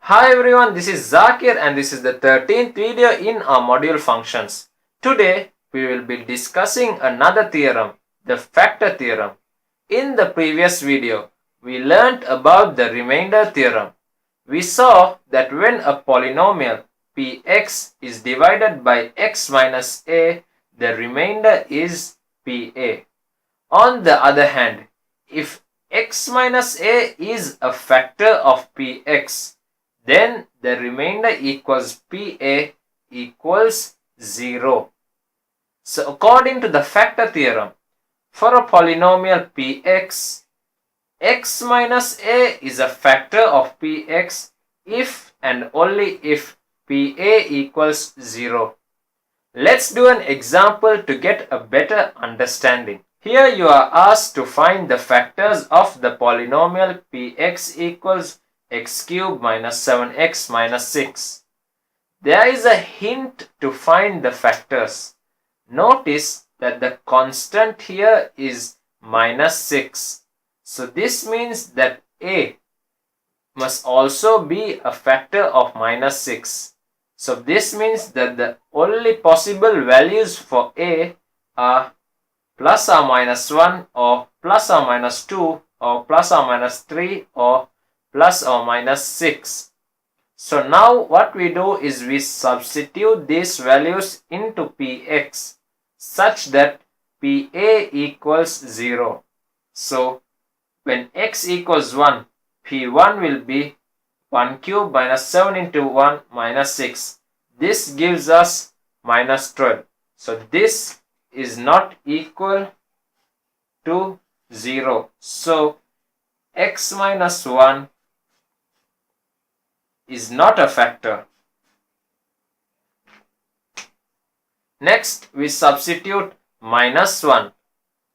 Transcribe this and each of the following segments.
Hi everyone, this is Zakir and this is the 13th video in our module functions. Today we will be discussing another theorem, the factor theorem. In the previous video, we learnt about the remainder theorem. We saw that when a polynomial px is divided by x minus a, the remainder is pa. On the other hand, if x minus a is a factor of px, then the remainder equals pa equals 0. So according to the factor theorem, for a polynomial px, x minus a is a factor of px if and only if pa equals 0. Let's do an example to get a better understanding. Here you are asked to find the factors of the polynomial px equals x cubed minus 7x minus 6. There is a hint to find the factors. Notice that the constant here is minus 6. So this means that a must also be a factor of minus 6. So this means that the only possible values for a are plus or minus 1 or plus or minus 2 or plus or minus 3 or plus or minus 6. So now what we do is we substitute these values into px such that pa equals 0. So when x equals 1, p1 will be 1 cube minus 7 into 1 minus 6. This gives us minus 12. So this is not equal to 0. So x minus 1 is not a factor. Next, we substitute minus 1.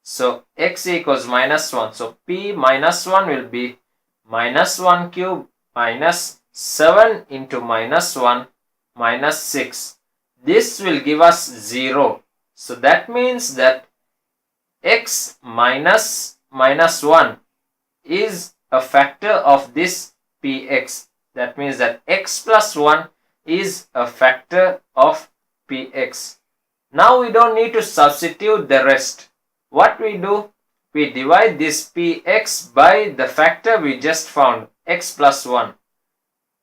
So x equals minus 1. So p minus 1 will be minus 1 cube minus 7 into minus 1 minus 6. This will give us 0. So that means that x minus 1 is a factor of this px. That means that x plus 1 is a factor of px. Now we don't need to substitute the rest. What we do? We divide this px by the factor we just found, x plus 1.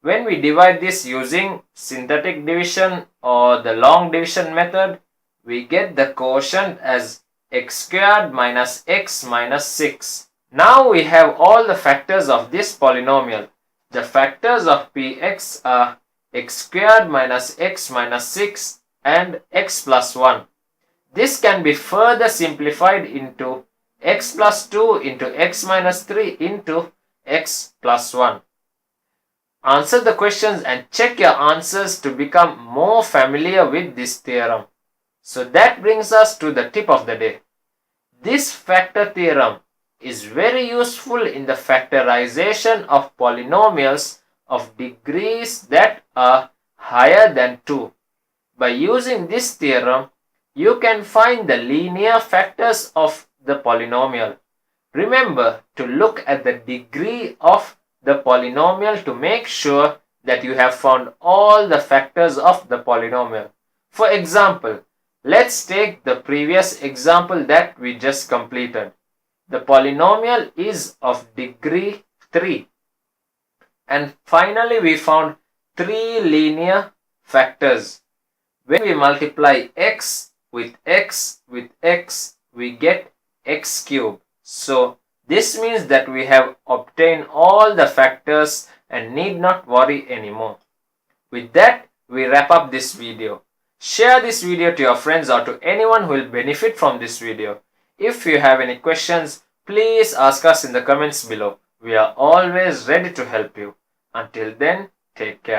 When we divide this using synthetic division or the long division method, we get the quotient as x squared minus x minus 6. Now we have all the factors of this polynomial. The factors of px are x squared minus x minus 6 and x plus 1. This can be further simplified into x plus 2 into x minus 3 into x plus 1. Answer the questions and check your answers to become more familiar with this theorem. So that brings us to the tip of the day. This factor theorem is very useful in the factorization of polynomials of degrees that are higher than 2. By using this theorem, you can find the linear factors of the polynomial. Remember to look at the degree of the polynomial to make sure that you have found all the factors of the polynomial. For example, let's take the previous example that we just completed. The polynomial is of degree 3. And finally we found 3 linear factors. When we multiply x with x with x, we get x cubed. So this means that we have obtained all the factors and need not worry anymore. With that, we wrap up this video. Share this video to your friends or to anyone who will benefit from this video. If you have any questions, please ask us in the comments below. We are always ready to help you. Until then, take care.